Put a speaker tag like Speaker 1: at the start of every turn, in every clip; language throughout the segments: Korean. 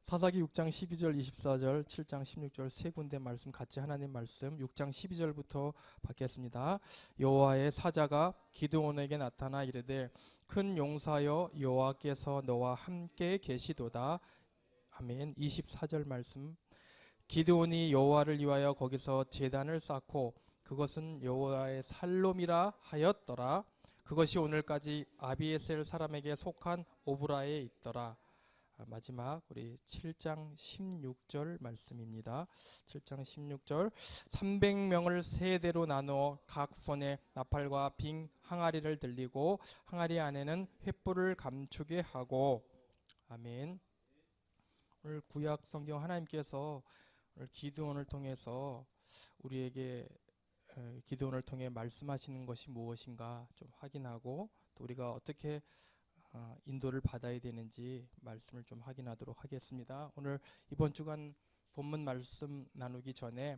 Speaker 1: 사사기 6장 12절 24절 7장 16절 세 군데 말씀 같이 하나님 말씀 6장 12절부터 받겠습니다. 여호와의 사자가 기드온에게 나타나 이르되 큰 용사여 여호와께서 너와 함께 계시도다. 아멘. 24절 말씀 기드온이 여호와를 위하여 거기서 제단을 쌓고 그것은 여호와의 살롬이라 하였더라. 그것이 오늘까지 아비에셀 사람에게 속한 오브라에 있더라. 마지막 우리 7장 16절 말씀입니다. 7장 16절 300명을 세 대로 나누어 각 손에 나팔과 빙 항아리를 들리고 항아리 안에는 횃불을 감추게 하고. 아멘. 오늘 구약 성경 하나님께서 오늘 기드온을 통해서 우리에게 기드온을 통해 말씀하시는 것이 무엇인가 좀 확인하고 또 우리가 어떻게 인도를 받아야 되는지 말씀을 좀 확인하도록 하겠습니다. 오늘 이번 주간 본문 말씀 나누기 전에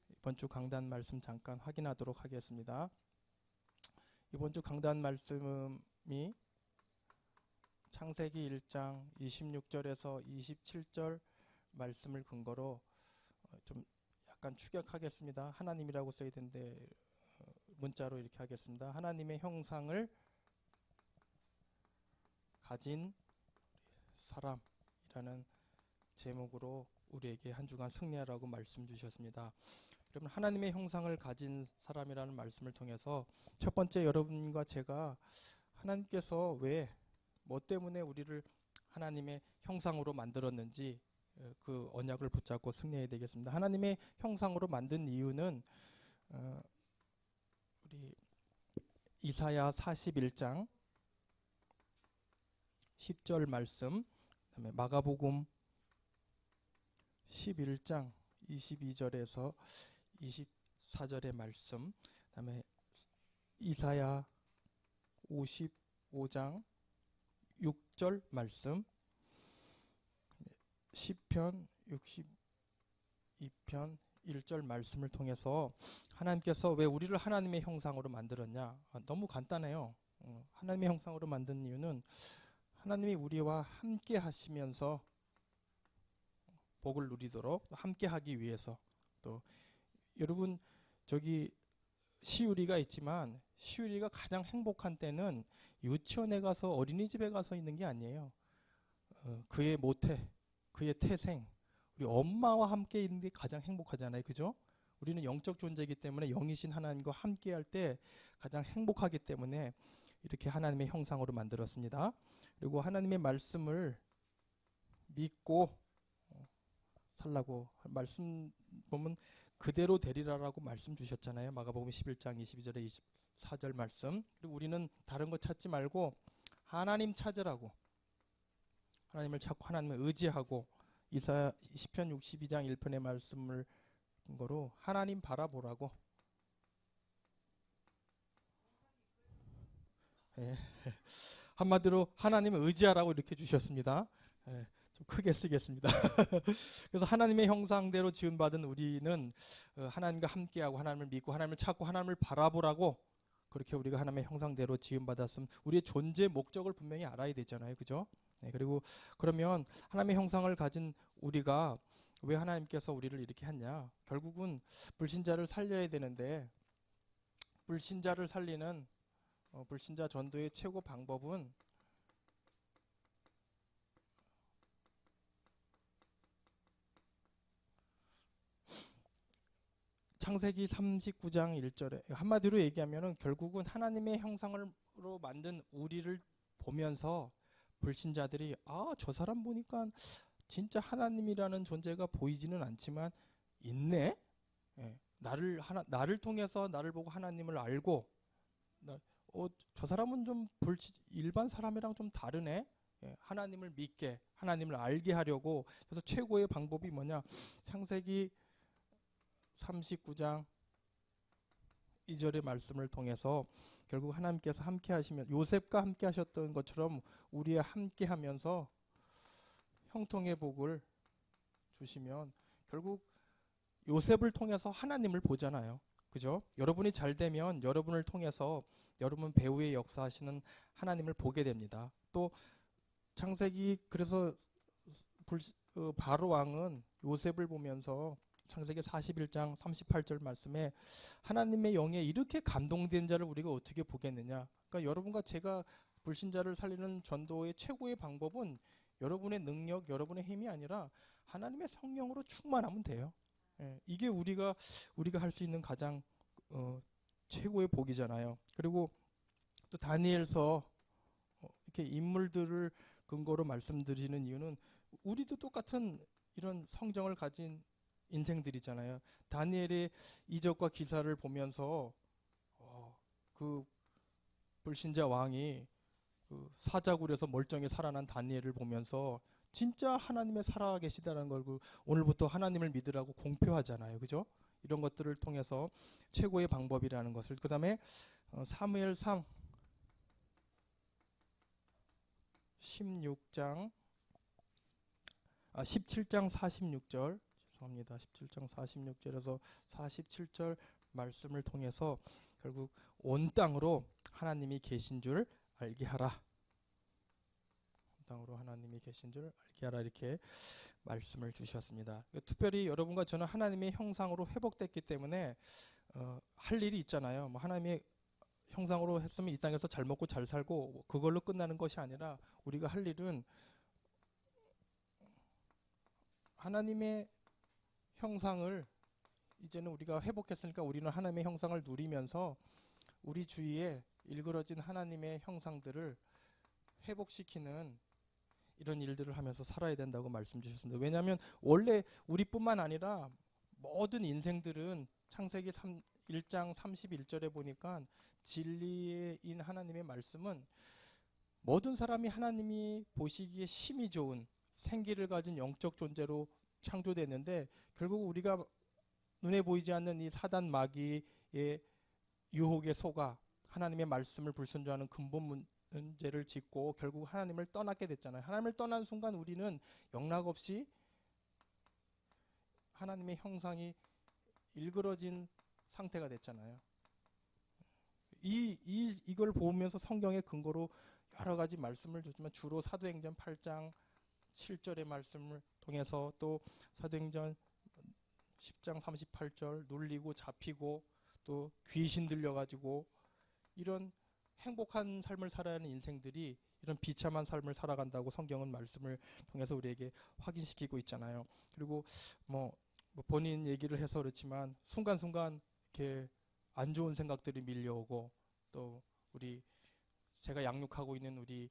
Speaker 1: 이번 주 강단 말씀 잠깐 확인하도록 하겠습니다. 이번 주 강단 말씀이 창세기 1장 26절에서 27절 말씀을 근거로 좀 약간 추격하겠습니다. 하나님이라고 써야 되는데 문자로 이렇게 하겠습니다. 하나님의 형상을 가진 사람이라는 제목으로 우리에게 한 주간 승리하라고 말씀 주셨습니다. 그러면 하나님의 형상을 가진 사람이라는 말씀을 통해서 첫 번째 여러분과 제가 하나님께서 왜 뭐 때문에 우리를 하나님의 형상으로 만들었는지 그 언약을 붙잡고 승리해야 되겠습니다. 하나님의 형상으로 만든 이유는 우리 이사야 41장 10절 말씀, 그다음에 마가복음 11장 22절에서 24절의 말씀, 그다음에 이사야 55장 6절 말씀, 시편 62편 1절 말씀을 통해서 하나님께서 왜 우리를 하나님의 형상으로 만들었냐? 너무 간단해요. 하나님의 형상으로 만든 이유는 하나님이 우리와 함께 하시면서 복을 누리도록 함께 하기 위해서. 또 여러분 저기 시우리가 있지만 시우리가 가장 행복한 때는 유치원에 가서 어린이집에 가서 있는 게 아니에요. 그의 모태, 그의 태생, 우리 엄마와 함께 있는 게 가장 행복하잖아요. 그죠? 우리는 영적 존재이기 때문에 영이신 하나님과 함께 할 때 가장 행복하기 때문에 이렇게 하나님의 형상으로 만들었습니다. 그리고 하나님의 말씀을 믿고 살라고 말씀 보면 그대로 되리라라고 말씀 주셨잖아요. 마가복음 11장 22절에 24절 말씀. 그리고 우리는 다른 거 찾지 말고 하나님 찾으라고. 하나님을 찾고 하나님을 의지하고 이사야 시편 62장 1편의 말씀을 근거로 하나님 바라보라고. 예. 한마디로 하나님을 의지하라고 이렇게 주셨습니다. 예. 좀 크게 쓰겠습니다. 그래서 하나님의 형상대로 지음받은 우리는 하나님과 함께하고 하나님을 믿고 하나님을 찾고 하나님을 바라보라고 그렇게 우리가 하나님의 형상대로 지음받았으면 우리의 존재 목적을 분명히 알아야 되잖아요. 그죠? 네, 그리고 그러면 하나님의 형상을 가진 우리가 왜 하나님께서 우리를 이렇게 했냐? 결국은 불신자를 살려야 되는데 불신자를 살리는 불신자 전도의 최고 방법은 창세기 39장 1절에 한마디로 얘기하면은 결국은 하나님의 형상으로 만든 우리를 보면서 불신자들이 저 사람 보니까 진짜 하나님이라는 존재가 보이지는 않지만 있네. 예, 나를 통해서 나를 보고 하나님을 알고 저 사람은 좀 일반 사람이랑 좀 다르네. 예, 하나님을 믿게 하나님을 알게 하려고 그래서 최고의 방법이 뭐냐? 창세기 39장 2절의 말씀을 통해서 결국 하나님께서 함께 하시면 요셉과 함께 하셨던 것처럼 우리와 함께 하면서 형통의 복을 주시면 결국 요셉을 통해서 하나님을 보잖아요. 그죠? 여러분이 잘 되면 여러분을 통해서 여러분 배후에 역사하시는 하나님을 보게 됩니다. 또 창세기 그래서 바로 왕은 요셉을 보면서 창세기 41장 38절 말씀에 하나님의 영에 이렇게 감동된 자를 우리가 어떻게 보겠느냐. 그러니까 여러분과 제가 불신자를 살리는 전도의 최고의 방법은 여러분의 능력, 여러분의 힘이 아니라 하나님의 성령으로 충만하면 돼요. 예, 이게 우리가 할 수 있는 가장 최고의 복이잖아요. 그리고 또 다니엘서 이렇게 인물들을 근거로 말씀드리는 이유는 우리도 똑같은 이런 성정을 가진 인생들이잖아요. 다니엘의 이적과 기사를 보면서 그 불신자 왕이 그 사자굴에서 멀쩡히 살아난 다니엘을 보면서 진짜 하나님의 살아계시다는 걸 오늘부터 하나님을 믿으라고 공표하잖아요. 그죠? 이런 것들을 통해서 최고의 방법이라는 것을. 그 다음에 사무엘상 17장 46절 죄송합니다. 17장 46절에서 47절 말씀을 통해서 결국 온 땅으로 하나님이 계신 줄 알게 하라. 온 땅으로 하나님이 계신 줄 알게 하라 이렇게 말씀을 주셨습니다. 특별히 여러분과 저는 하나님의 형상으로 회복됐기 때문에 할 일이 있잖아요. 뭐 하나님의 형상으로 했으면 이 땅에서 잘 먹고 잘 살고 그걸로 끝나는 것이 아니라 우리가 할 일은 하나님의 형상을 이제는 우리가 회복했으니까 우리는 하나님의 형상을 누리면서 우리 주위에 일그러진 하나님의 형상들을 회복시키는 이런 일들을 하면서 살아야 된다고 말씀 주셨습니다. 왜냐하면 원래 우리뿐만 아니라 모든 인생들은 창세기 1장 31절에 보니까 진리인 하나님의 말씀은 모든 사람이 하나님이 보시기에 심히 좋은 생기를 가진 영적 존재로 창조됐는데 결국 우리가 눈에 보이지 않는 이 사단 마귀의 유혹에 속아 하나님의 말씀을 불순종하는 근본 문제를 짚고 결국 하나님을 떠나게 됐잖아요. 하나님을 떠난 순간 우리는 영락없이 하나님의 형상이 일그러진 상태가 됐잖아요. 이걸 보면서 성경의 근거로 여러 가지 말씀을 주지만 주로 사도행전 8장 7절의 말씀을 통해서 또 사도행전 10장 38절 눌리고 잡히고 또 귀신 들려가지고 이런 행복한 삶을 살아야 하는 인생들이 이런 비참한 삶을 살아간다고 성경은 말씀을 통해서 우리에게 확인시키고 있잖아요. 그리고 뭐 본인 얘기를 해서 그렇지만 순간순간 이렇게 안 좋은 생각들이 밀려오고 또 제가 양육하고 있는 우리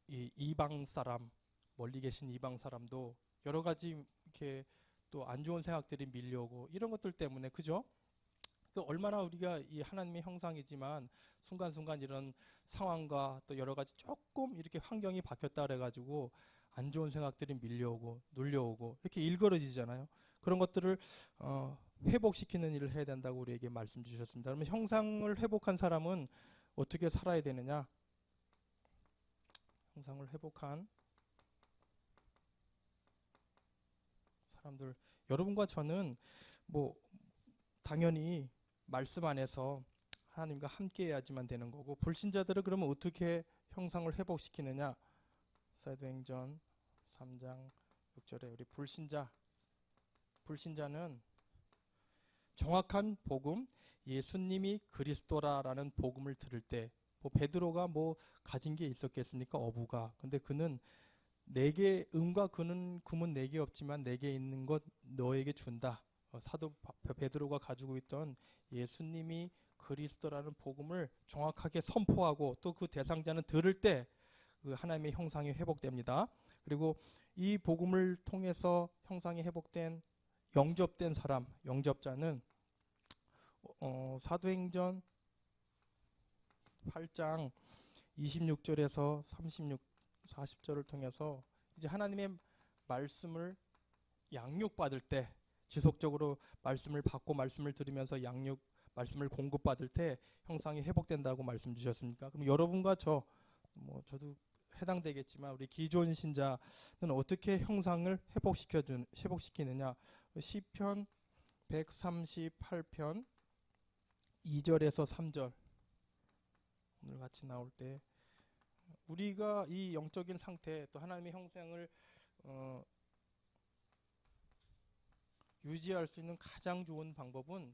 Speaker 1: 이 이방 사람 멀리 계신 이방 사람도 여러 가지 이렇게 또 안 좋은 생각들이 밀려오고 이런 것들 때문에 그죠? 얼마나 우리가 이 하나님의 형상이지만 순간순간 이런 상황과 또 여러 가지 조금 이렇게 환경이 바뀌었다 그래가지고 안 좋은 생각들이 밀려오고 눌려오고 이렇게 일그러지잖아요. 그런 것들을 회복시키는 일을 해야 된다고 우리에게 말씀 주셨습니다. 그러면 형상을 회복한 사람은 어떻게 살아야 되느냐? 형상을 회복한 사람들, 여러분과 저는 뭐 당연히 말씀 안에서 하나님과 함께 해야지만 되는 거고, 불신자들은 그러면 어떻게 형상을 회복시키느냐? 사도행전 3장 6절에 우리 불신자는 정확한 복음, 예수님이 그리스도라라는 복음을 들을 때, 뭐 베드로가 뭐 가진 게 있었겠습니까? 어부가. 근데 그는 내게 은과 금은 내게 없지만 내게 있는 것 너에게 준다. 사도 베드로가 가지고 있던 예수님이 그리스도라는 복음을 정확하게 선포하고 또 그 대상자는 들을 때 그 하나님의 형상이 회복됩니다. 그리고 이 복음을 통해서 형상이 회복된 영접된 사람, 영접자는 사도행전 8장 26절에서 40절을 통해서 이제 하나님의 말씀을 양육받을 때, 지속적으로 말씀을 받고 말씀을 들으면서 말씀을 공급받을 때 형상이 회복된다고 말씀 주셨으니까, 그럼 여러분과 저도 해당되겠지만 우리 기존 신자는 어떻게 형상을 회복시키느냐? 시편 138편 2절에서 3절 오늘 같이 나올 때 우리가 이 영적인 상태 또 하나님의 형상을 유지할 수 있는 가장 좋은 방법은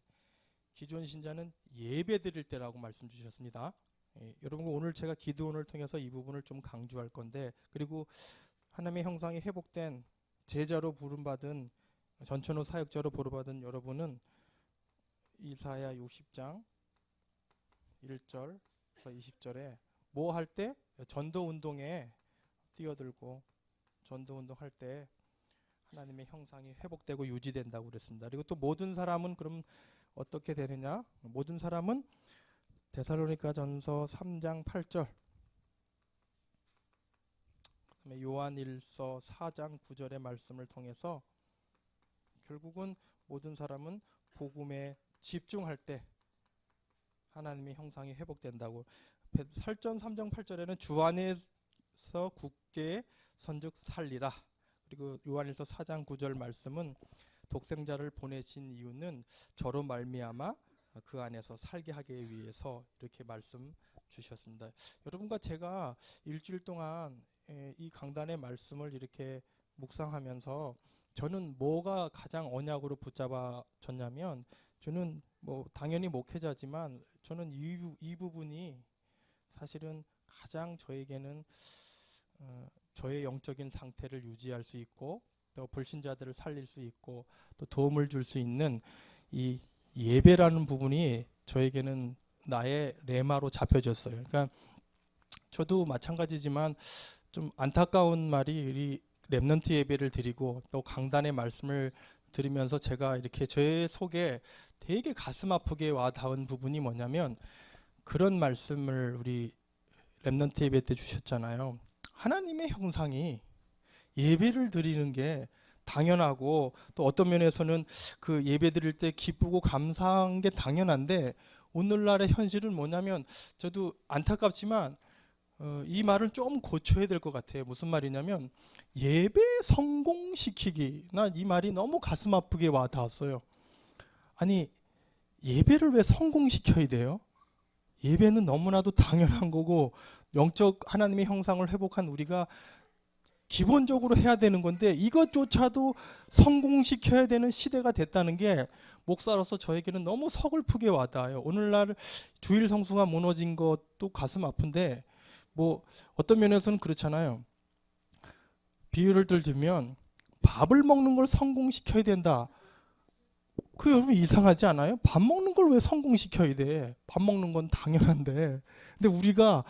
Speaker 1: 기존 신자는 예배 드릴 때라고 말씀 주셨습니다. 여러분 오늘 제가 기도원을 통해서 이 부분을 좀 강조할 건데, 그리고 하나님의 형상이 회복된 제자로 부름받은 전천후 사역자로 부름받은 여러분은 이사야 60장 1절에서 20절에 뭐 할 때? 전도 운동에 뛰어들고 전도 운동할 때 하나님의 형상이 회복되고 유지된다고 그랬습니다. 그리고 또 모든 사람은 그럼 어떻게 되느냐? 모든 사람은 데살로니가전서 3장 8절, 그다음에 요한일서 4장 9절의 말씀을 통해서 결국은 모든 사람은 복음에 집중할 때 하나님의 형상이 회복된다고. 설전 3장 8절에는 주 안에서 굳게 선즉 살리라. 그리고 요한일서 4장 9절 말씀은 독생자를 보내신 이유는 저로 말미암아 그 안에서 살게 하기 위해서, 이렇게 말씀 주셨습니다. 여러분과 제가 일주일 동안 이 강단의 말씀을 이렇게 묵상하면서 저는 뭐가 가장 언약으로 붙잡아졌냐면, 저는 뭐 당연히 목회자지만 저는 이 부분이 사실은 가장 저에게는 저의 영적인 상태를 유지할 수 있고 또 불신자들을 살릴 수 있고 또 도움을 줄 수 있는 이 예배라는 부분이 저에게는 나의 레마로 잡혀졌어요. 그러니까 저도 마찬가지지만 좀 안타까운 말이, 이 렘넌트 예배를 드리고 또 강단의 말씀을 들으면서 제가 이렇게 제 속에 되게 가슴 아프게 와 닿은 부분이 뭐냐면, 그런 말씀을 우리 렘넌트 예배 때 주셨잖아요. 하나님의 형상이 예배를 드리는 게 당연하고 또 어떤 면에서는 그 예배 드릴 때 기쁘고 감사한 게 당연한데, 오늘날의 현실은 뭐냐면 저도 안타깝지만 이 말을 좀 고쳐야 될 것 같아요. 무슨 말이냐면 예배 성공시키기. 나 이 말이 너무 가슴 아프게 와 닿았어요. 아니, 예배를 왜 성공시켜야 돼요? 예배는 너무나도 당연한 거고 영적 하나님의 형상을 회복한 우리가 기본적으로 해야 되는 건데, 이것조차도 성공시켜야 되는 시대가 됐다는 게 목사로서 저에게는 너무 서글프게 와닿아요. 오늘날 주일 성수가 무너진 것도 가슴 아픈데, 뭐 어떤 면에서는 그렇잖아요. 비유를 들면 밥을 먹는 걸 성공시켜야 된다. 그 여러분 이상하지 않아요? 밥 먹는 걸 왜 성공시켜야 돼? 밥 먹는 건 당연한데. 근데 우리가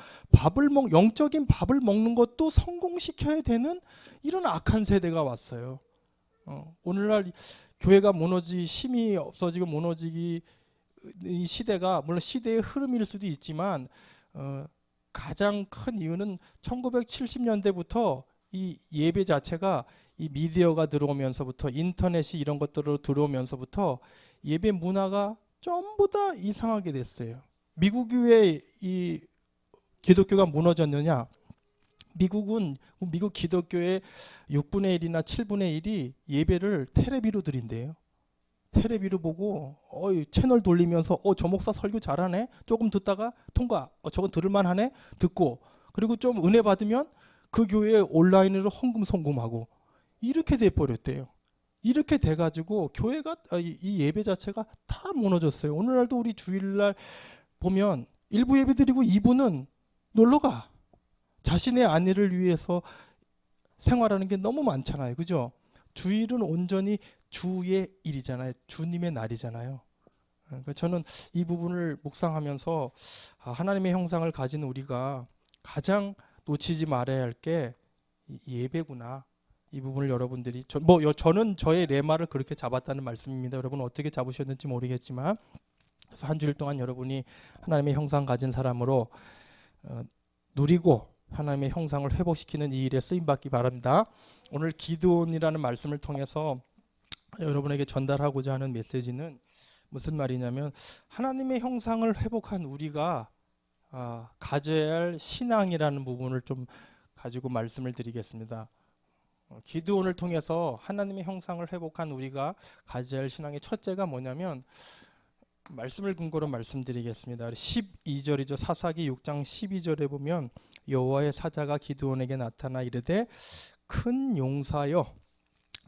Speaker 1: 영적인 밥을 먹는 것도 성공시켜야 되는 이런 악한 세대가 왔어요. 오늘날 교회가 힘이 없어지고 무너지기, 이 시대가 물론 시대의 흐름일 수도 있지만 가장 큰 이유는 1970년대부터 이 예배 자체가 이 미디어가 들어오면서부터, 인터넷이 이런 것들로 들어오면서부터 예배 문화가 전부 다 이상하게 됐어요. 미국이 왜 이 기독교가 무너졌느냐? 미국 기독교의 6분의 1이나 7분의 1이 예배를 테레비로 드린대요. 테레비로 보고 채널 돌리면서 저 목사 설교 잘하네? 조금 듣다가 통과. 저건 들을만하네? 듣고, 그리고 좀 은혜 받으면 그 교회에 온라인으로 헌금송금하고, 이렇게 돼버렸대요. 이렇게 돼가지고 교회가, 이 예배 자체가 다 무너졌어요. 오늘날도 우리 주일날 보면 일부 예배 드리고 2부는 놀러가. 자신의 아내를 위해서 생활하는 게 너무 많잖아요. 그죠? 주일은 온전히 주의 일이잖아요. 주님의 날이잖아요. 그러니까 저는 이 부분을 묵상하면서 하나님의 형상을 가진 우리가 가장 놓치지 말아야 할 게 예배구나. 이 부분을 여러분들이 저는 저의 레마를 그렇게 잡았다는 말씀입니다. 여러분 어떻게 잡으셨는지 모르겠지만, 그래서 한 주일 동안 여러분이 하나님의 형상 가진 사람으로 누리고 하나님의 형상을 회복시키는 이 일에 쓰임받기 바랍니다. 오늘 기도원이라는 말씀을 통해서 여러분에게 전달하고자 하는 메시지는 무슨 말이냐면, 하나님의 형상을 회복한 우리가 가져야 할 신앙이라는 부분을 좀 가지고 말씀을 드리겠습니다. 기도원을 통해서 하나님의 형상을 회복한 우리가 가져야 할 신앙의 첫째가 뭐냐면, 말씀을 근거로 말씀드리겠습니다. 12절이죠. 사사기 6장 12절에 보면 여호와의 사자가 기드온에게 나타나 이르되 큰 용사여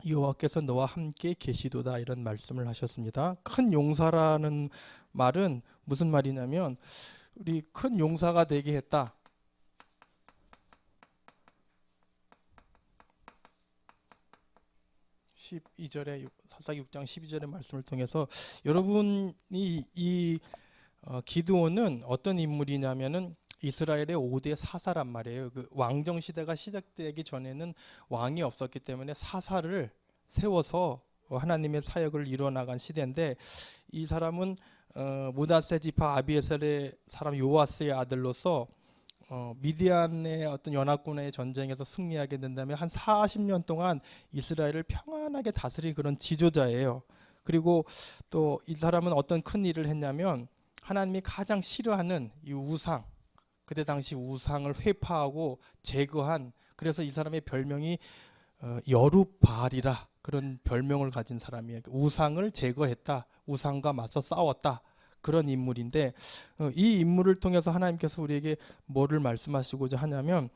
Speaker 1: 여호와께서 너와 함께 계시도다 이런 말씀을 하셨습니다. 큰 용사라는 말은 무슨 말이냐면 우리 큰 용사가 되게 했다. 12절에 사사기 6장 12절의 말씀을 통해서 여러분이 이 기드온은 어떤 인물이냐면은 이스라엘의 5대 사사란 말이에요. 그 왕정 시대가 시작되기 전에는 왕이 없었기 때문에 사사를 세워서 하나님의 사역을 이뤄나간 시대인데 이 사람은 므낫세 지파 아비에셀의 사람 요아스의 아들로서 미디안의 어떤 연합군의 전쟁에서 승리하게 된다면 한 40년 동안 이스라엘을 평안하게 다스린 그런 지도자예요. 그리고 또 이 사람은 어떤 큰 일을 했냐면 하나님이 가장 싫어하는 이 우상, 그때 당시 우상을 회파하고 제거한, 그래서 이 사람의 별명이 여룻바알이라 그런 별명을 가진 사람이에요. 우상을 제거했다, 우상과 맞서 싸웠다, 그런 인물인데 이 인물을 통해서 하나님께서 우리에게 뭐를 말씀하시고자 하냐면,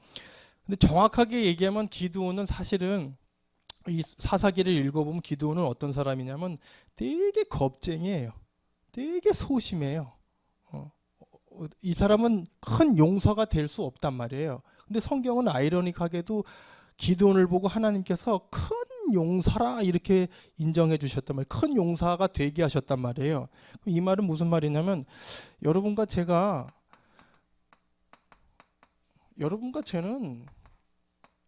Speaker 1: 근데 정확하게 얘기하면 기드온은 사실은 이 사사기를 읽어보면 기드온은 어떤 사람이냐면 되게 겁쟁이에요. 되게 소심해요. 이 사람은 큰 용서가 될 수 없단 말이에요. 근데 성경은 아이러니하게도 기드온을 보고 하나님께서 큰 용사라 이렇게 인정해 주셨단 말이에요. 큰 용사가 되게 하셨단 말이에요. 이 말은 무슨 말이냐면 여러분과 저는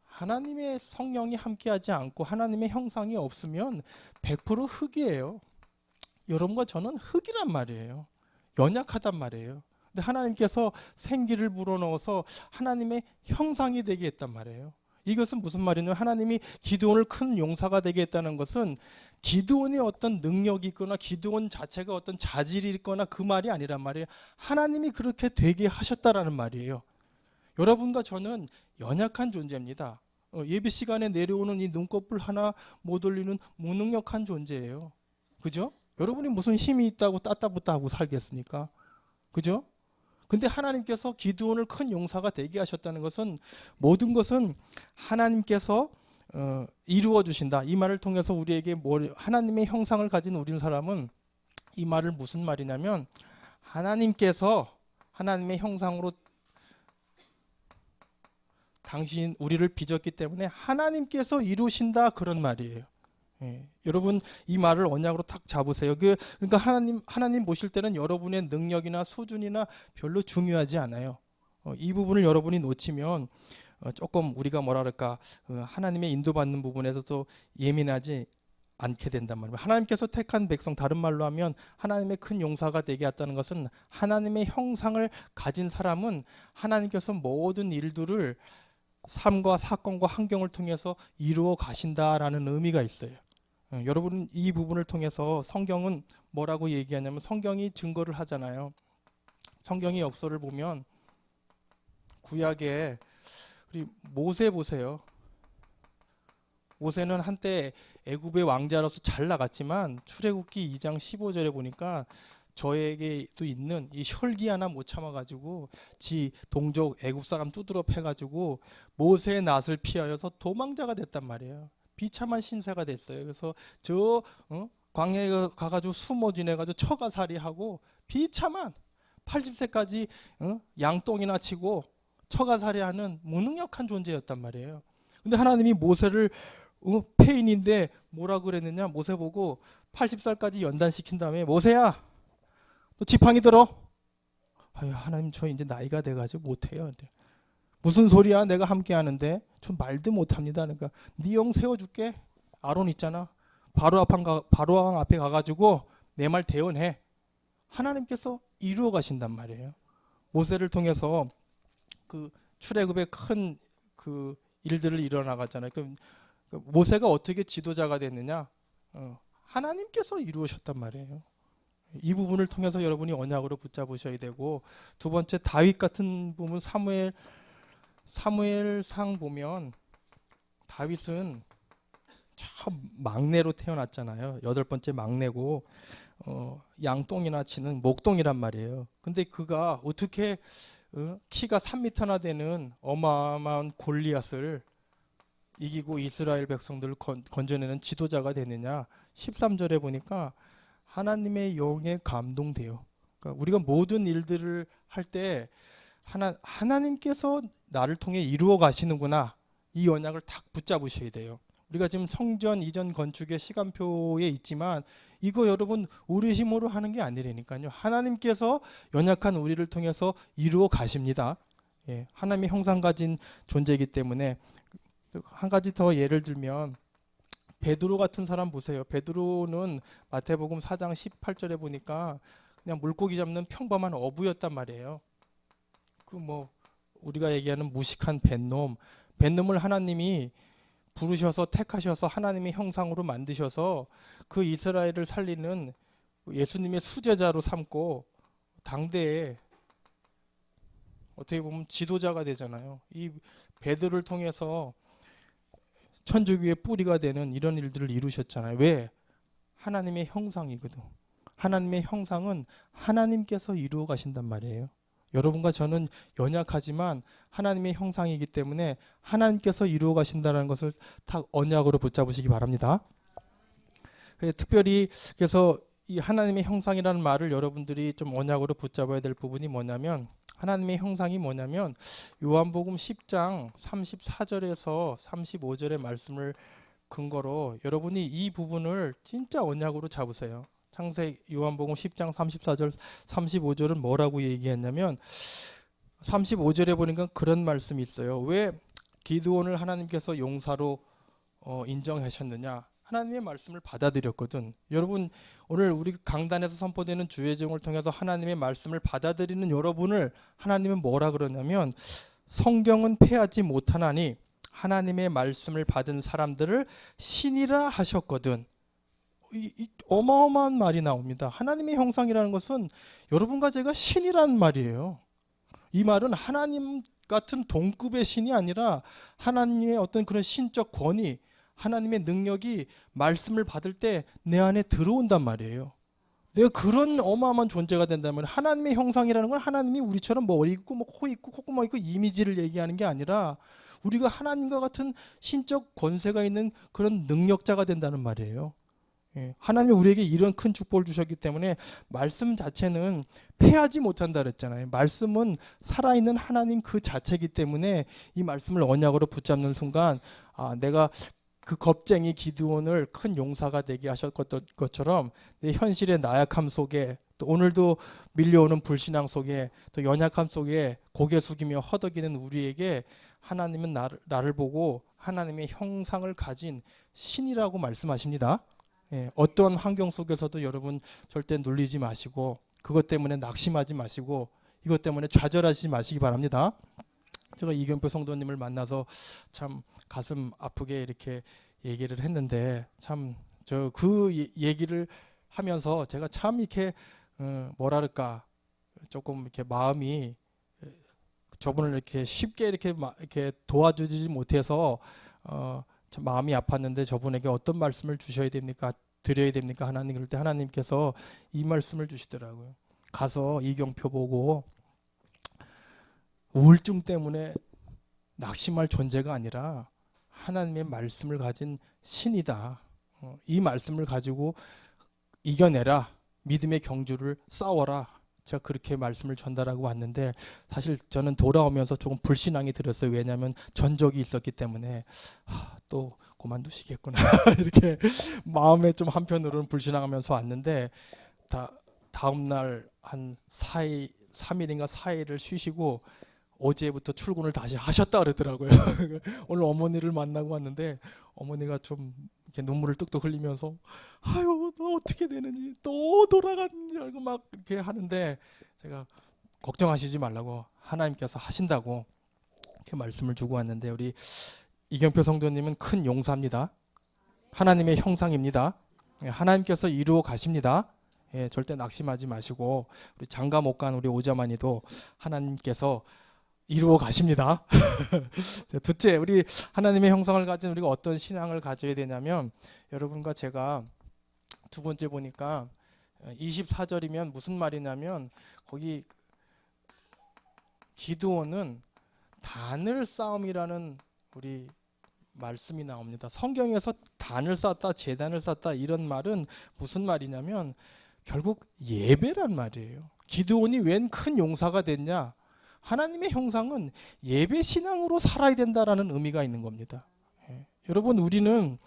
Speaker 1: 하나님의 성령이 함께하지 않고 하나님의 형상이 없으면 100% 흙이에요. 여러분과 저는 흙이란 말이에요. 연약하단 말이에요. 근데 하나님께서 생기를 불어넣어서 하나님의 형상이 되게 했단 말이에요. 이것은 무슨 말이냐면 하나님이 기드온을 큰 용사가 되게 했다는 것은 기드온이 어떤 능력이 있거나 기드온 자체가 어떤 자질이 있거나 그 말이 아니란 말이에요. 하나님이 그렇게 되게 하셨다라는 말이에요. 여러분과 저는 연약한 존재입니다. 예배 시간에 내려오는 이 눈꺼풀 하나 못 올리는 무능력한 존재예요. 그죠? 여러분이 무슨 힘이 있다고 따따붙다 하고 살겠습니까? 그죠? 근데 하나님께서 기드온을 큰 용사가 되게 하셨다는 것은 모든 것은 하나님께서 이루어 주신다. 이 말을 통해서 우리에게 하나님의 형상을 가진 우리 사람은 이 말을 무슨 말이냐면 하나님께서 하나님의 형상으로 당신 우리를 빚었기 때문에 하나님께서 이루신다, 그런 말이에요. 예, 여러분 이 말을 언약으로 딱 잡으세요. 그러니까 하나님 모실 때는 여러분의 능력이나 수준이나 별로 중요하지 않아요. 이 부분을 여러분이 놓치면 조금 우리가 뭐라 그럴까, 하나님의 인도받는 부분에서도 예민하지 않게 된단 말이에요. 하나님께서 택한 백성, 다른 말로 하면 하나님의 큰 용사가 되게 했다는 것은 하나님의 형상을 가진 사람은 하나님께서 모든 일들을 삶과 사건과 환경을 통해서 이루어 가신다라는 의미가 있어요. 여러분 이 부분을 통해서 성경은 뭐라고 얘기하냐면 성경이 증거를 하잖아요. 성경의 역사를 보면 구약에 우리 모세 보세요. 모세는 한때 애굽의 왕자로서 잘 나갔지만 출애굽기 2장 15절에 보니까 저에게도 있는 이 혈기 하나 못 참아가지고 지 동족 애굽 사람 두드러 패가지고 모세의 낯을 피하여서 도망자가 됐단 말이에요. 비참한 신세가 됐어요. 그래서 저 광야에 가가지고 숨어 지내가지고 처가살이하고 비참한 80세까지 양똥이나 치고 처가살이하는 무능력한 존재였단 말이에요. 근데 하나님이 모세를 폐인인데 뭐라 그랬느냐, 모세 보고 80살까지 연단시킨 다음에 모세야 너 지팡이 들어. 아유, 하나님 저 이제 나이가 돼가지고 못해요. 무슨 소리야, 내가 함께 하는데 좀 말도 못합니다. 그러니까 네 형 세워줄게. 아론 있잖아. 바로왕 앞에 가가지고 내 말 대언해. 하나님께서 이루어 가신단 말이에요. 모세를 통해서 그 출애굽의 큰 그 일들을 일어나갔잖아요. 그 모세가 어떻게 지도자가 됐느냐? 하나님께서 이루셨단 말이에요. 이 부분을 통해서 여러분이 언약으로 붙잡으셔야 되고, 두 번째 다윗 같은 부분, 사무엘상 보면 다윗은 참 막내로 태어났잖아요. 8번째 막내고 양똥이나 치는 목동이란 말이에요. 근데 그가 어떻게 키가 3m나 되는 어마어마한 골리앗을 이기고 이스라엘 백성들을 건져내는 지도자가 되느냐. 13절에 보니까 하나님의 영에 감동돼요. 그러니까 우리가 모든 일들을 할 때 하나님께서 나를 통해 이루어 가시는구나. 이 언약을 딱 붙잡으셔야 돼요. 우리가 지금 성전 이전 건축의 시간표에 있지만 이거 여러분 우리 힘으로 하는 게 아니라니까요. 하나님께서 연약한 우리를 통해서 이루어 가십니다. 예, 하나님의 형상 가진 존재이기 때문에. 한 가지 더 예를 들면 베드로 같은 사람 보세요. 베드로는 마태복음 4장 18절에 보니까 그냥 물고기 잡는 평범한 어부였단 말이에요. 그 뭐 우리가 얘기하는 무식한 뱃놈을 하나님이 부르셔서 택하셔서 하나님의 형상으로 만드셔서 그 이스라엘을 살리는 예수님의 수제자로 삼고 당대에 어떻게 보면 지도자가 되잖아요. 이 베드로를 통해서 천주교의 뿌리가 되는 이런 일들을 이루셨잖아요. 왜? 하나님의 형상이거든. 하나님의 형상은 하나님께서 이루어 가신단 말이에요. 여러분과 저는 연약하지만 하나님의 형상이기 때문에 하나님께서 이루어 가신다는 것을 딱 언약으로 붙잡으시기 바랍니다. 특별히 그래서 이 하나님의 형상이라는 말을 여러분들이 좀 언약으로 붙잡아야 될 부분이 뭐냐면, 하나님의 형상이 뭐냐면 요한복음 10장 34절에서 35절의 말씀을 근거로 여러분이 이 부분을 진짜 언약으로 잡으세요. 창세기 요한복음 10장 34절 35절은 뭐라고 얘기했냐면 35절에 보니까 그런 말씀이 있어요. 왜 기드온을 하나님께서 용사로 인정하셨느냐? 하나님의 말씀을 받아들였거든. 여러분 오늘 우리 강단에서 선포되는 주의 종을 통해서 하나님의 말씀을 받아들이는 여러분을 하나님은 뭐라 그러냐면 성경은 패하지 못하나니 하나님의 말씀을 받은 사람들을 신이라 하셨거든. 이 어마어마한 말이 나옵니다. 하나님의 형상이라는 것은 여러분과 제가 신이라는 말이에요. 이 말은 하나님 같은 동급의 신이 아니라 하나님의 어떤 그런 신적 권위, 하나님의 능력이 말씀을 받을 때 내 안에 들어온단 말이에요. 내가 그런 어마어마한 존재가 된다면 하나님의 형상이라는 건 하나님이 우리처럼 머리 있고 뭐 코 있고 콧구멍 있고 이미지를 얘기하는 게 아니라 우리가 하나님과 같은 신적 권세가 있는 그런 능력자가 된다는 말이에요. 예, 하나님이 우리에게 이런 큰 축복을 주셨기 때문에 말씀 자체는 패하지 못한다 그랬잖아요. 말씀은 살아있는 하나님 그 자체이기 때문에 이 말씀을 언약으로 붙잡는 순간 내가 그 겁쟁이 기드온을 큰 용사가 되게 하셨던 것처럼 내 현실의 나약함 속에 또 오늘도 밀려오는 불신앙 속에 또 연약함 속에 고개 숙이며 허덕이는 우리에게 하나님은 나를 보고 하나님의 형상을 가진 신이라고 말씀하십니다. 예, 어떠한 환경 속에서도 여러분 절대 눌리지 마시고 그것 때문에 낙심하지 마시고 이것 때문에 좌절하지 마시기 바랍니다. 제가 이경표 성도님을 만나서 참 가슴 아프게 이렇게 얘기를 했는데 참 저 그 얘기를 하면서 제가 참 이렇게 뭐랄까 조금 이렇게 마음이 저분을 이렇게 쉽게 이렇게 도와주지 못해서 참 마음이 아팠는데 저분에게 어떤 말씀을 주셔야 됩니까? 드려야 됩니까? 하나님 그럴 때 하나님께서 이 말씀을 주시더라고요. 가서 이경표 보고 우울증 때문에 낙심할 존재가 아니라 하나님의 말씀을 가진 신이다. 이 말씀을 가지고 이겨내라. 믿음의 경주를 싸워라. 제가 그렇게 말씀을 전달하고 왔는데 사실 저는 돌아오면서 조금 불신앙이 들었어요. 왜냐하면 전적이 있었기 때문에 또 그만두시겠구나 이렇게 마음에 좀 한편으로는 불신앙하면서 왔는데 다음 날 한 3일인가 4일을 쉬시고 어제부터 출근을 다시 하셨다 그러더라고요. 오늘 어머니를 만나고 왔는데 어머니가 좀 이렇게 눈물을 뚝뚝 흘리면서 아유 너 어떻게 되는지 또 돌아가는지 알고 막 이렇게 하는데 제가 걱정하시지 말라고 하나님께서 하신다고 이렇게 말씀을 주고 왔는데 우리 이경표 성도님은 큰 용사입니다. 하나님의 형상입니다. 하나님께서 이루어 가십니다. 예, 절대 낙심하지 마시고 우리 장가 못 간 우리 오자마니도 하나님께서 이루어 가십니다. 둘째, 우리 하나님의 형상을 가진 우리가 어떤 신앙을 가져야 되냐면 여러분과 제가 두 번째 보니까 24절이면 무슨 말이냐면 거기 기드온은 단을 싸움이라는 우리 말씀이 나옵니다. 성경에서 단을 쌓다, 제단을 쌓다 이런 말은 무슨 말이냐면 결국 예배란 말이에요. 기드온이 웬 큰 용사가 됐냐? 하나님의 형상은 예배 신앙으로 살아야 된다라는 의미가 있는 겁니다. 여러분 우리는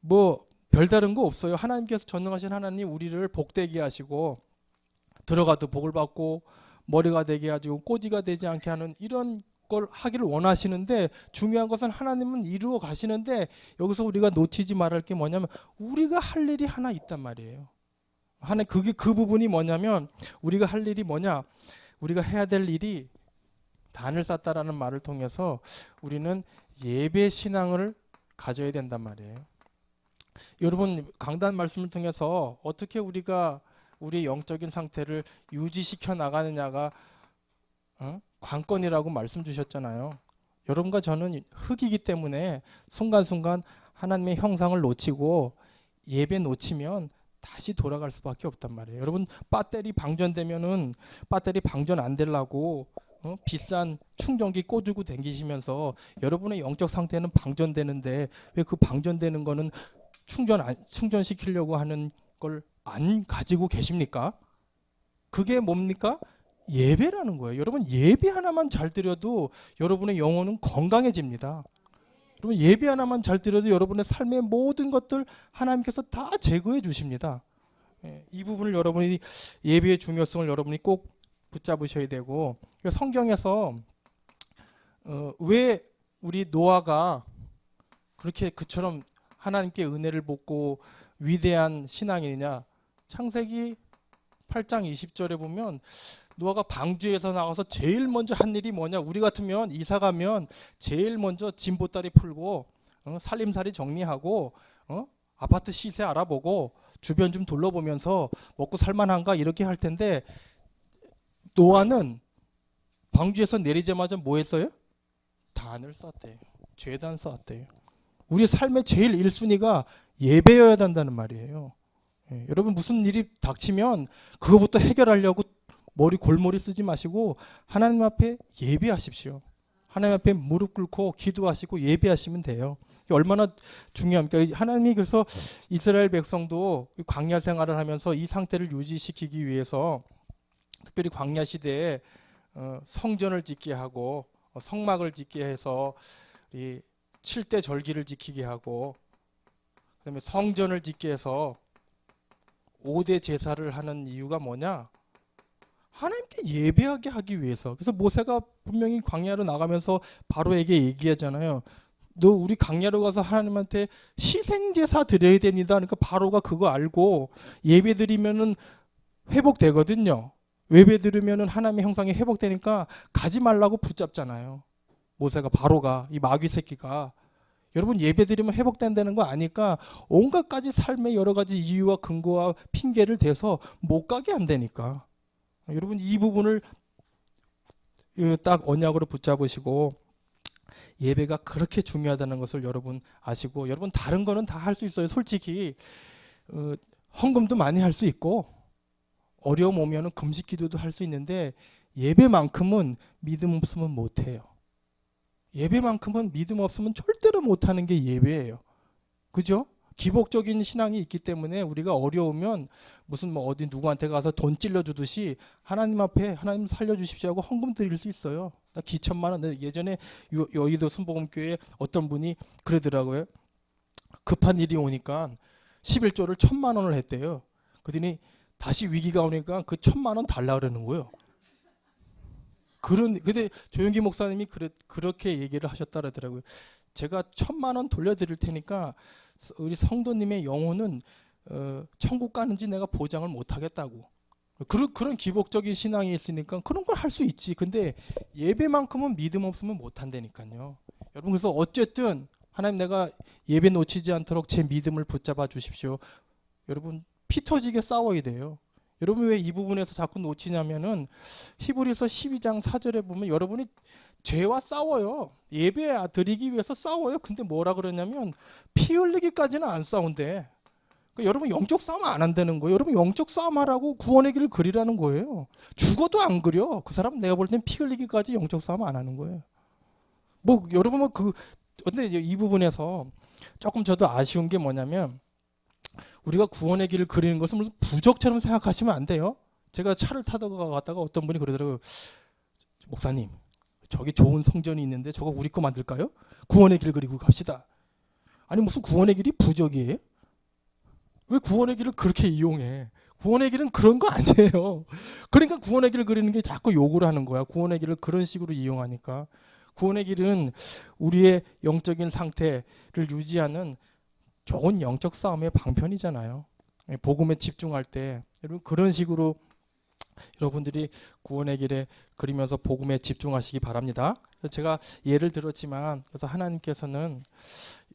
Speaker 1: 뭐 별다른 거 없어요. 하나님께서 전능하신 하나님 우리를 복되게 하시고 들어가도 복을 받고 머리가 되게 하시고 꼬지가 되지 않게 하는 이런 걸 하기를 원하시는데 중요한 것은 하나님은 이루어 가시는데 여기서 우리가 놓치지 말할 게 뭐냐면 우리가 할 일이 하나 있단 말이에요. 하나 그게 그 부분이 뭐냐면 우리가 할 일이 뭐냐? 우리가 해야 될 일이 단을 쌓다라는 말을 통해서 우리는 예배 신앙을 가져야 된단 말이에요. 여러분 강단 말씀을 통해서 어떻게 우리가 우리의 영적인 상태를 유지시켜 나가느냐가 관건이라고 말씀 주셨잖아요. 여러분과 저는 흙이기 때문에 순간순간 하나님의 형상을 놓치고 예배 놓치면 다시 돌아갈 수밖에 없단 말이에요. 여러분 배터리 방전되면은 배터리 방전 안 되려고 비싼 충전기 꽂고 다니시면서 여러분의 영적 상태는 방전되는데 왜 그 방전되는 거는 충전시키려고 하는 걸 안 가지고 계십니까? 그게 뭡니까? 예배라는 거예요. 여러분 예배 하나만 잘 드려도 여러분의 영혼은 건강해집니다. 여러분 예배 하나만 잘 드려도 여러분의 삶의 모든 것들 하나님께서 다 제거해 주십니다. 이 부분을 여러분이 예배의 중요성을 여러분이 꼭 붙잡으셔야 되고 성경에서 왜 우리 노아가 그렇게 그처럼 하나님께 은혜를 받고 위대한 신앙이냐? 창세기 8장 20절에 보면 노아가 방주에서 나가서 제일 먼저 한 일이 뭐냐? 우리 같으면 이사 가면 제일 먼저 짐 보따리 풀고 살림살이 정리하고 아파트 시세 알아보고 주변 좀 둘러보면서 먹고 살만한가 이렇게 할 텐데 노아는 방주에서 내리자마자 뭐 했어요? 단을 쌓았대요. 제단 쌓았대요. 우리 삶의 제일 1순위가 예배여야 된다는 말이에요. 여러분 무슨 일이 닥치면 그거부터 해결하려고 골머리 쓰지 마시고 하나님 앞에 예배하십시오. 하나님 앞에 무릎 꿇고 기도하시고 예배하시면 돼요. 얼마나 중요합니까? 하나님이 그래서 이스라엘 백성도 광야 생활을 하면서 이 상태를 유지시키기 위해서 특별히 광야 시대에 성전을 짓게 하고 성막을 짓게 해서 이 7대 절기를 지키게 하고 그다음에 성전을 짓게 해서 5대 제사를 하는 이유가 뭐냐? 하나님께 예배하게 하기 위해서. 그래서 모세가 분명히 광야로 나가면서 바로에게 얘기하잖아요. 너 우리 광야로 가서 하나님한테 희생제사 드려야 됩니다. 그러니까 바로가 그거 알고 예배 드리면은 회복되거든요. 예배 드리면은 하나님의 형상이 회복되니까 가지 말라고 붙잡잖아요. 모세가 바로가 이 마귀 새끼가 여러분 예배 드리면 회복된다는 거 아니까 온갖 가지 삶의 여러 가지 이유와 근거와 핑계를 대서 못 가게 한다니까. 여러분 이 부분을 딱 언약으로 붙잡으시고 예배가 그렇게 중요하다는 것을 여러분 아시고 여러분 다른 거는 다 할 수 있어요. 솔직히 헌금도 많이 할 수 있고 어려움 오면은 금식 기도도 할 수 있는데 예배만큼은 믿음 없으면 못 해요. 예배만큼은 믿음 없으면 절대로 못하는 게 예배예요. 그죠? 기복적인 신앙이 있기 때문에 우리가 어려우면 무슨 뭐 어디 누구한테 가서 돈 찔러주듯이 하나님 앞에 하나님 살려주십시오 하고 헌금 드릴 수 있어요. 나 기천만 원. 예전에 여의도 순복음교회에 어떤 분이 그러더라고요. 급한 일이 오니까 11조를 1,000만 원을 했대요. 그러더니 다시 위기가 오니까 그 1,000만 원 달라 그러는 거예요. 근데 조영기 목사님이 그렇게 얘기를 하셨다 그러더라고요. 제가 1,000만 원 돌려드릴 테니까 우리 성도님의 영혼은 천국 가는지 내가 보장을 못 하겠다고. 그런 기복적인 신앙이 있으니까 그런 걸 할 수 있지. 근데 예배만큼은 믿음 없으면 못 한다니까요. 여러분 그래서 어쨌든 하나님 내가 예배 놓치지 않도록 제 믿음을 붙잡아 주십시오. 여러분 피 터지게 싸워야 돼요. 여러분 왜 이 부분에서 자꾸 놓치냐면은 히브리서 12장 4절에 보면 여러분이 죄와 싸워요. 예배 드리기 위해서 싸워요. 근데 뭐라 그러냐면 피 흘리기까지는 안 싸운대. 그러니까 여러분 영적 싸움 안 한다는 거예요. 여러분 영적 싸움 하라고 구원의 길을 그리라는 거예요. 죽어도 안 그려. 그 사람 내가 볼 땐 피 흘리기까지 영적 싸움 안 하는 거예요. 뭐 여러분 근데 이 부분에서 조금 저도 아쉬운 게 뭐냐면 우리가 구원의 길을 그리는 것은 무슨 부적처럼 생각하시면 안 돼요. 제가 차를 타다가 갔다가 어떤 분이 그러더라고요. 목사님, 저기 좋은 성전이 있는데 저거 우리 거 만들까요? 구원의 길 그리고 갑시다. 아니 무슨 구원의 길이 부적이에요? 왜 구원의 길을 그렇게 이용해? 구원의 길은 그런 거 아니에요. 그러니까 구원의 길을 그리는 게 자꾸 요구를 하는 거야. 구원의 길을 그런 식으로 이용하니까. 구원의 길은 우리의 영적인 상태를 유지하는 좋은 영적 싸움의 방편이잖아요. 복음에 집중할 때 여러분 그런 식으로 여러분들이 구원의 길에 그리면서 복음에 집중하시기 바랍니다. 제가 예를 들었지만 그래서 하나님께서는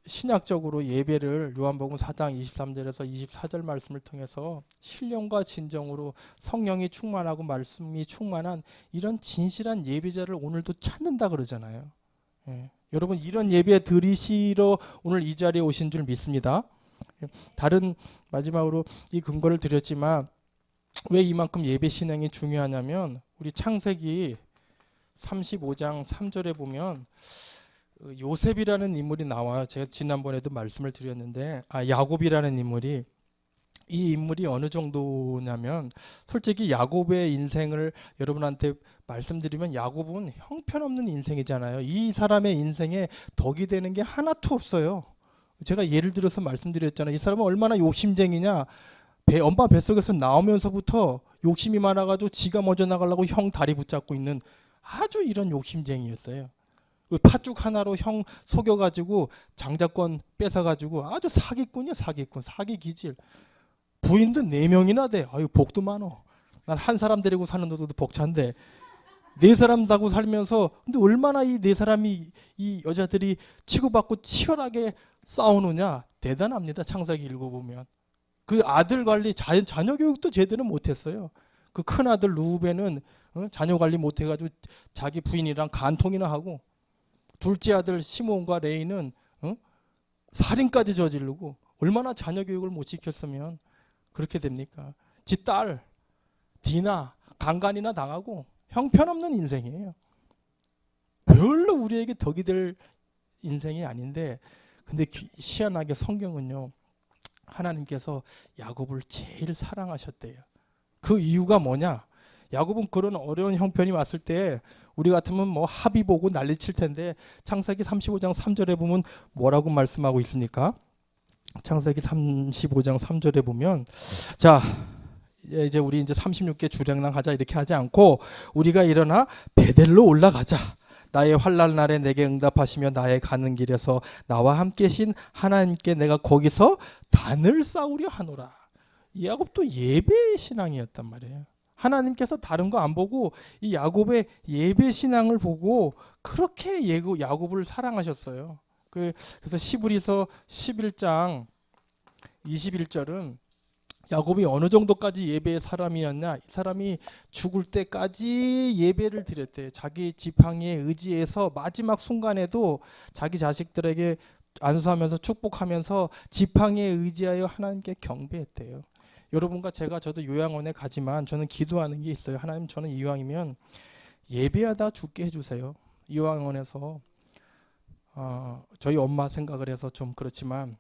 Speaker 1: 신약적으로 예배를 요한복음 4장 23절에서 24절 말씀을 통해서 신령과 진정으로 성령이 충만하고 말씀이 충만한 이런 진실한 예배자를 오늘도 찾는다 그러잖아요. 여러분 이런 예배 드리시러 오늘 이 자리에 오신 줄 믿습니다. 다른 마지막으로 이 근거를 드렸지만 왜 이만큼 예배 신앙이 중요하냐면 우리 창세기 35장 3절에 보면 요셉이라는 인물이 나와요. 제가 지난번에도 말씀을 드렸는데 야곱이라는 인물이 이 인물이 어느 정도냐면 솔직히 야곱의 인생을 여러분한테 말씀드리면 야곱은 형편없는 인생이잖아요. 이 사람의 인생에 덕이 되는 게 하나도 없어요. 제가 예를 들어서 말씀드렸잖아요. 이 사람은 얼마나 욕심쟁이냐. 엄마 뱃속에서 나오면서부터 욕심이 많아가지고 지가 먼저 나가려고 형 다리 붙잡고 있는 아주 이런 욕심쟁이였어요. 팥죽 하나로 형 속여가지고 장자권 뺏어가지고 아주 사기꾼이야. 사기꾼, 사기 기질. 부인도 4명이나 돼. 아유 복도 많어. 난 한 사람 데리고 사는 것도 벅찬데 4사람 사고 살면서 근데 얼마나 이 4사람이 이 여자들이 치고받고 치열하게 싸우느냐. 대단합니다. 창세기 읽어보면. 그 아들 관리, 자녀 교육도 제대로 못했어요. 그 큰 아들 루벤은 자녀 관리 못해가지고 자기 부인이랑 간통이나 하고 둘째 아들 시몬과 레이는 살인까지 저지르고 얼마나 자녀 교육을 못 시켰으면 그렇게 됩니까? 지 딸 디나 강간이나 당하고 형편없는 인생이에요. 별로 우리에게 덕이 될 인생이 아닌데 근데 희한하게 성경은요. 하나님께서 야곱을 제일 사랑하셨대요. 그 이유가 뭐냐? 야곱은 그런 어려운 형편이 왔을 때 우리 같으면 뭐 합의 보고 난리칠 텐데 창세기 35장 3절에 보면 뭐라고 말씀하고 있습니까? 창세기 35장 3절에 보면 자 이제 우리 이제 36개 주량랑 하자 이렇게 하지 않고 우리가 일어나 베델로 올라가자. 나의 환난 날에 내게 응답하시며 나의 가는 길에서 나와 함께신 하나님께 내가 거기서 단을 쌓으려 하노라. 이 야곱도 예배 신앙이었단 말이에요. 하나님께서 다른 거 안 보고 이 야곱의 예배 신앙을 보고 그렇게 야곱을 사랑하셨어요. 그래서 시브리서 11장 21절은 야곱이 어느 정도까지 예배의 사람이었냐? 이 사람이 죽을 때까지 예배를 드렸대요. 자기 지팡이에 의지해서 마지막 순간에도 자기 자식들에게 안수하면서 축복하면서 지팡이에 의지하여 하나님께 경배했대요. 여러분과 저도 요양원에 가지만 저는 기도하는 게 있어요. 하나님 저는 이왕이면 예배하다 죽게 해주세요. 요양원에서 저희 엄마 생각을 해서 좀 그렇지만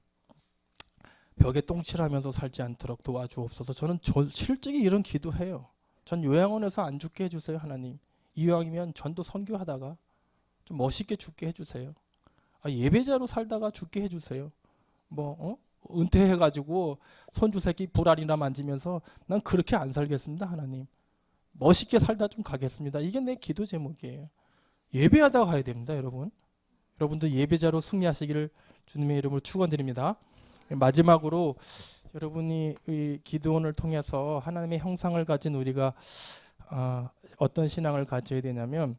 Speaker 1: 벽에 똥칠하면서 살지 않도록 도와주옵소서. 저는 실제로 이런 기도해요. 전 요양원에서 안 죽게 해주세요. 하나님. 이왕이면 전도 선교하다가 좀 멋있게 죽게 해주세요. 예배자로 살다가 죽게 해주세요. 은퇴해가지고 손주 새끼 불알이나 만지면서 난 그렇게 안 살겠습니다. 하나님. 멋있게 살다 좀 가겠습니다. 이게 내 기도 제목이에요. 예배하다가 가야 됩니다. 여러분. 여러분도 예배자로 승리하시기를 주님의 이름으로 축원드립니다. 마지막으로 여러분이 이 기도원을 통해서 하나님의 형상을 가진 우리가 어떤 신앙을 가져야 되냐면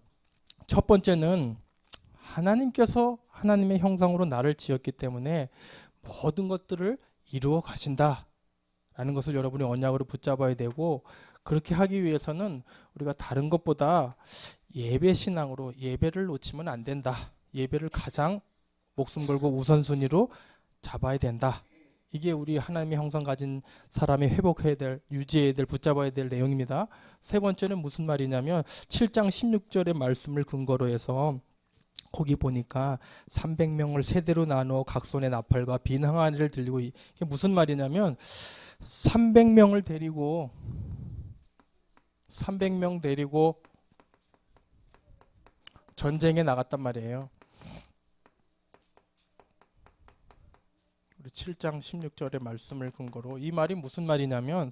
Speaker 1: 첫 번째는 하나님께서 하나님의 형상으로 나를 지었기 때문에 모든 것들을 이루어 가신다라는 것을 여러분이 언약으로 붙잡아야 되고 그렇게 하기 위해서는 우리가 다른 것보다 예배 신앙으로 예배를 놓치면 안 된다. 예배를 가장 목숨 걸고 우선순위로 잡아야 된다. 이게 우리 하나님의 형상 가진 사람이 회복해야 될, 유지해야 될, 붙잡아야 될 내용입니다. 세 번째는 무슨 말이냐면 7장 16절의 말씀을 근거로 해서 거기 보니까 300명을 세대로 나누어 각 손에 나팔과 빈 항아리를 들리고, 이게 무슨 말이냐면 300명을 데리고 300명 데리고 전쟁에 나갔단 말이에요. 우리 7장 16절의 말씀을 근거로 이 말이 무슨 말이냐면,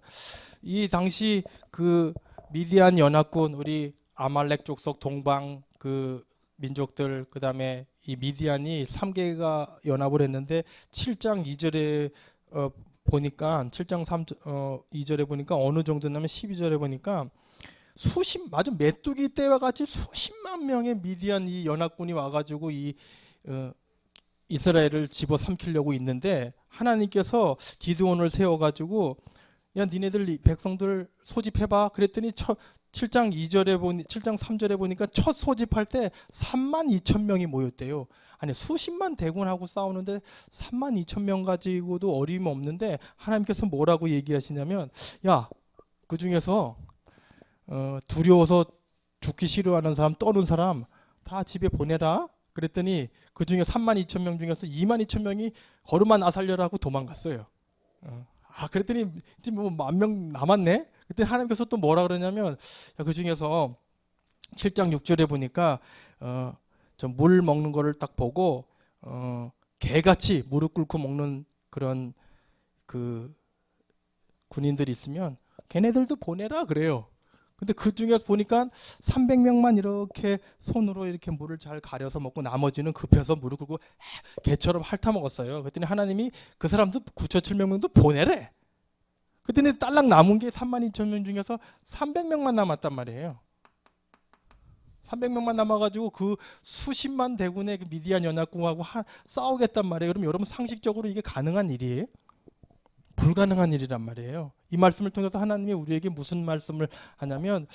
Speaker 1: 이 당시 그 미디안 연합군, 우리 아말렉 족속 동방 그 민족들, 그 다음에 이 미디안이 3개가 연합을 했는데 7장 2절에 보니까 7장 2절에 보니까 어느 정도냐면 12절에 보니까 아주 메뚜기 떼와 같이 수십만 명의 미디안 이 연합군이 와가지고 이 이스라엘을 집어삼키려고 있는데, 하나님께서 기드온을 세워가지고 야 니네들 이 백성들 소집해봐 그랬더니 7장 3절에 보니까 첫 소집할 때 3만 2천 명이 모였대요. 아니 수십만 대군하고 싸우는데 3만 2천 명 가지고도 어림없는데 하나님께서 뭐라고 얘기하시냐면, 야 그 중에서 두려워서 죽기 싫어하는 사람, 떠는 사람 다 집에 보내라. 그랬더니 그 중에 3만 2천 명 중에서 2만 2천 명이 걸음만 아살려라고 도망갔어요. 그랬더니 이제 뭐 10,000명 남았네. 그때 하나님께서 또 뭐라 그러냐면, 그 중에서 7장 6절에 보니까 좀 물 먹는 거를 딱 보고 개같이 무릎 꿇고 먹는 그런 그 군인들이 있으면 걔네들도 보내라 그래요. 근데 그 중에서 보니까 300명만 이렇게 손으로 이렇게 물을 잘 가려서 먹고 나머지는 급해서 무릎 꿇고 개처럼 핥아 먹었어요. 그랬더니 하나님이 그 사람도 9,700명도 보내래. 그랬더니 딸랑 남은 게 3만 2천 명 중에서 300명만 남았단 말이에요. 300명만 남아가지고 그 수십만 대군의 그 미디안 연합군하고 싸우겠단 말이에요. 그럼 여러분 상식적으로 이게 가능한 일이에요? 불가능한 일이란 말이에요. 이 말씀을 통해서 하나님이 우리에게 무슨 말씀을 하냐면,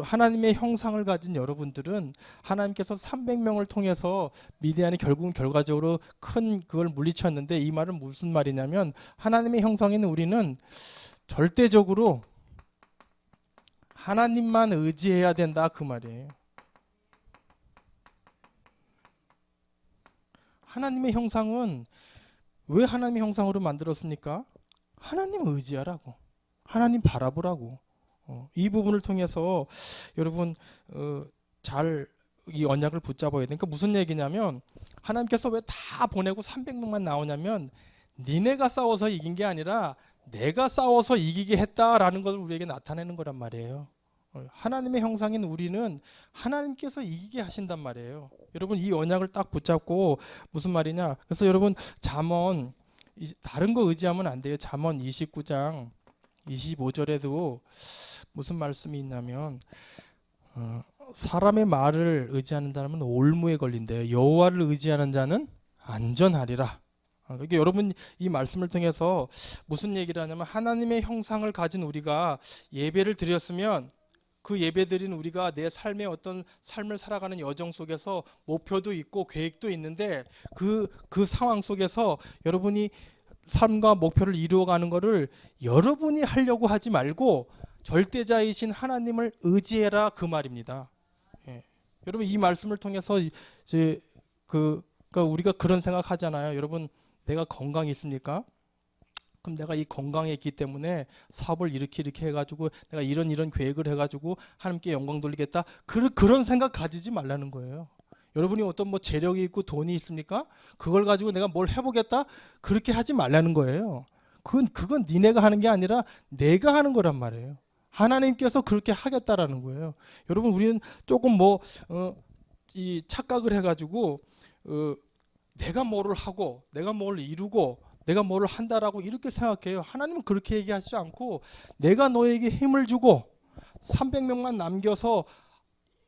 Speaker 1: 하나님의 형상을 가진 여러분들은 하나님께서 300명을 통해서 미디안이 결국은 결과적으로 큰 그걸 물리쳤는데, 이 말은 무슨 말이냐면 하나님의 형상인 우리는 절대적으로 하나님만 의지해야 된다 그 말이에요. 하나님의 형상은 왜 하나님의 형상으로 만들었습니까? 하나님 의지하라고, 하나님 바라보라고. 이 부분을 통해서 여러분 잘 이 언약을 붙잡아야 되니까, 무슨 얘기냐면 하나님께서 왜 다 보내고 300명만 나오냐면 니네가 싸워서 이긴 게 아니라 내가 싸워서 이기게 했다라는 것을 우리에게 나타내는 거란 말이에요. 하나님의 형상인 우리는 하나님께서 이기게 하신단 말이에요. 여러분 이 언약을 딱 붙잡고, 무슨 말이냐, 그래서 여러분 잠언, 다른 거 의지하면 안 돼요. 잠언 29장 25절에도 무슨 말씀이 있냐면 사람의 말을 의지하는 사람은 올무에 걸린대요. 여호와를 의지하는 자는 안전하리라. 그러니까 여러분 이 말씀을 통해서 무슨 얘기를 하냐면, 하나님의 형상을 가진 우리가 예배를 드렸으면 그 예배드린 우리가 내 삶의 어떤 삶을 살아가는 여정 속에서 목표도 있고 계획도 있는데, 그 상황 속에서 여러분이 삶과 목표를 이루어가는 것을 여러분이 하려고 하지 말고 절대자이신 하나님을 의지해라 그 말입니다. 예. 여러분 이 말씀을 통해서 이제 그러니까 우리가 그런 생각하잖아요. 여러분 내가 건강이 있습니까? 그럼 내가 이 건강에 있기 때문에 사업을 이렇게 해가지고 내가 이런 계획을 해가지고 하나님께 영광 돌리겠다. 그런 생각 가지지 말라는 거예요. 여러분이 어떤 뭐 재력이 있고 돈이 있습니까? 그걸 가지고 내가 뭘 해보겠다? 그렇게 하지 말라는 거예요. 그건 니네가 하는 게 아니라 내가 하는 거란 말이에요. 하나님께서 그렇게 하겠다라는 거예요. 여러분 우리는 조금 이 착각을 해가지고 내가 뭐를 하고 내가 뭘 이루고 내가 뭐를 한다라고 이렇게 생각해요. 하나님은 그렇게 얘기하지 않고, 내가 너에게 힘을 주고 300명만 남겨서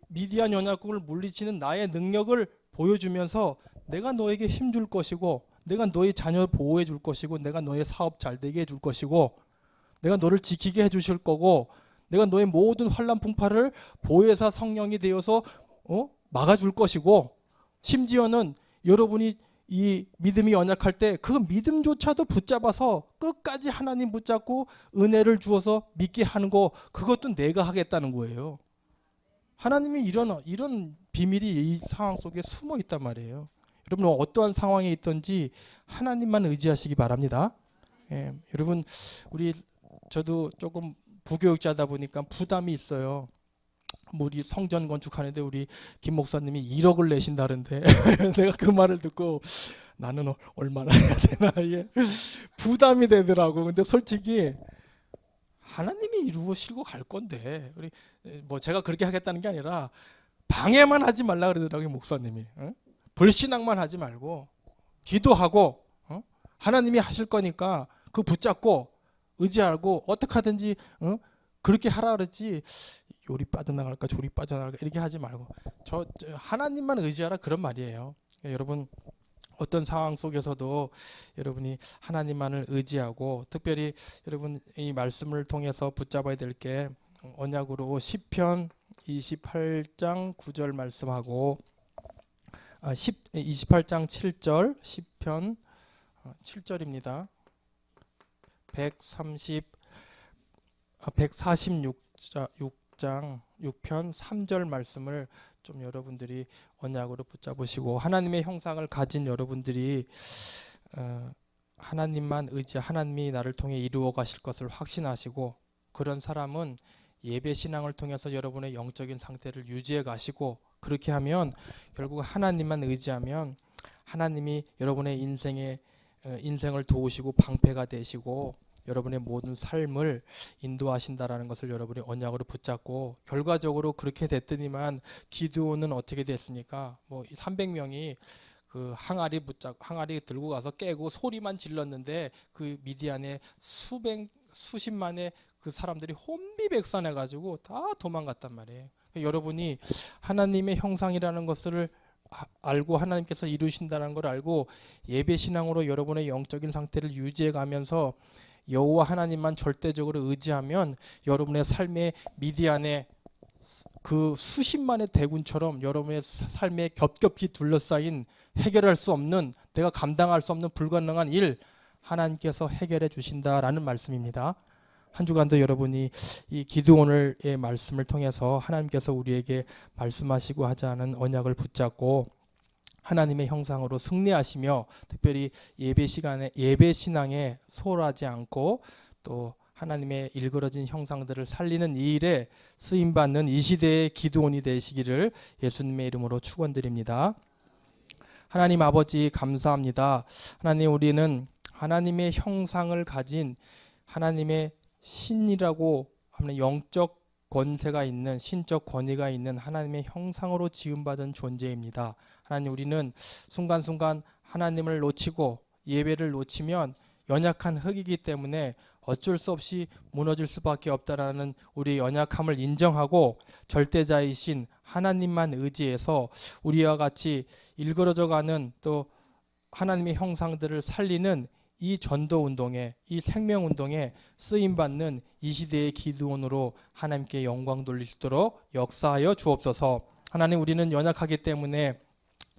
Speaker 1: 미디안 연합군을 물리치는 나의 능력을 보여주면서 내가 너에게 힘 줄 것이고, 내가 너의 자녀 보호해 줄 것이고, 내가 너의 사업 잘 되게 해 줄 것이고, 내가 너를 지키게 해 주실 거고, 내가 너의 모든 환난 풍파를 보혜사 성령이 되어서 막아줄 것이고, 심지어는 여러분이 이 믿음이 연약할 때 그 믿음조차도 붙잡아서 끝까지 하나님 붙잡고 은혜를 주어서 믿게 하는 거, 그것도 내가 하겠다는 거예요. 하나님이 이런 비밀이 이 상황 속에 숨어 있단 말이에요. 여러분 어떠한 상황에 있든지 하나님만 의지하시기 바랍니다. 예, 여러분 저도 조금 부교육자다 보니까 부담이 있어요. 우리 성전 건축하는데 우리 김 목사님이 1억을 내신다는데 내가 그 말을 듣고 나는 얼마나 해야 되나, 이게 부담이 되더라고. 근데 솔직히 하나님이 이루시고 갈 건데 우리 뭐 제가 그렇게 하겠다는 게 아니라 방해만 하지 말라 그러더라고요, 목사님이. 불신앙만 하지 말고 기도하고 하나님이 하실 거니까 그 붙잡고 의지하고 어떻게 하든지 그렇게 하라 그랬지, 요리 빠져나갈까 조리 빠져나갈까 이렇게 하지 말고 저 하나님만 의지하라, 그런 말이에요. 여러분 어떤 상황 속에서도 여러분이 하나님만을 의지하고, 특별히 여러분 이 말씀을 통해서 붙잡아야 될 게 언약으로 시편 28장 9절 말씀하고 28장 7절, 시편 7절입니다. 146장 6편 3절 말씀을 좀 여러분들이 언약으로 붙잡으시고, 하나님의 형상을 가진 여러분들이 하나님만 하나님이 나를 통해 이루어 가실 것을 확신하시고, 그런 사람은 예배 신앙을 통해서 여러분의 영적인 상태를 유지해 가시고, 그렇게 하면 결국 하나님만 의지하면 하나님이 여러분의 인생을 도우시고 방패가 되시고 여러분의 모든 삶을 인도하신다라는 것을 여러분이 언약으로 붙잡고, 결과적으로 그렇게 됐더니만 기드온은 어떻게 됐습니까? 뭐 300명이 그 항아리 들고 가서 깨고 소리만 질렀는데 그 미디안에 수십만의 그 사람들이 혼비백산해 가지고 다 도망갔단 말이에요. 여러분이 하나님의 형상이라는 것을 알고 하나님께서 이루신다는 걸 알고 예배 신앙으로 여러분의 영적인 상태를 유지해 가면서 여호와 하나님만 절대적으로 의지하면 여러분의 삶의 미디안에 그 수십만의 대군처럼 여러분의 삶에 겹겹이 둘러싸인 해결할 수 없는, 내가 감당할 수 없는 불가능한 일 하나님께서 해결해 주신다라는 말씀입니다. 한 주간도 여러분이 이 기드온의 말씀을 통해서 하나님께서 우리에게 말씀하시고 하지 않은 언약을 붙잡고 하나님의 형상으로 승리하시며, 특별히 예배 신앙에 소홀하지 않고 또 하나님의 일그러진 형상들을 살리는 이 일에 쓰임받는 이 시대의 기드온이 되시기를 예수님의 이름으로 축원드립니다. 하나님 아버지 감사합니다. 하나님, 우리는 하나님의 형상을 가진 하나님의 신이라고 하는 영적 권세가 있는, 신적 권위가 있는 하나님의 형상으로 지음받은 존재입니다. 하나님, 우리는 순간순간 하나님을 놓치고 예배를 놓치면 연약한 흙이기 때문에 어쩔 수 없이 무너질 수밖에 없다라는 우리의 연약함을 인정하고 절대자이신 하나님만 의지해서 우리와 같이 일그러져가는 또 하나님의 형상들을 살리는 이 전도운동에, 이 생명운동에 쓰임받는 이 시대의 기드온으로 하나님께 영광 돌릴 수 있도록 역사하여 주옵소서. 하나님, 우리는 연약하기 때문에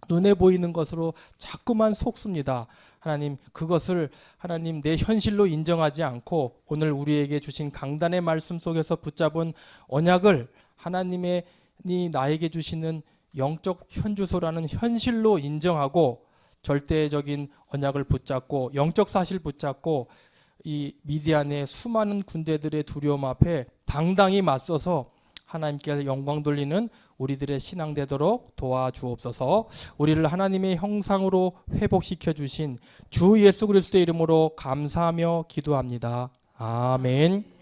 Speaker 1: 눈에 보이는 것으로 자꾸만 속습니다. 하나님, 그것을 하나님 내 현실로 인정하지 않고 오늘 우리에게 주신 강단의 말씀 속에서 붙잡은 언약을 하나님이 나에게 주시는 영적 현주소라는 현실로 인정하고 절대적인 언약을 붙잡고 영적 사실 붙잡고 이 미디안의 수많은 군대들의 두려움 앞에 당당히 맞서서 하나님께 영광 돌리는 우리들의 신앙 되도록 도와주옵소서. 우리를 하나님의 형상으로 회복시켜 주신 주 예수 그리스도의 이름으로 감사하며 기도합니다. 아멘.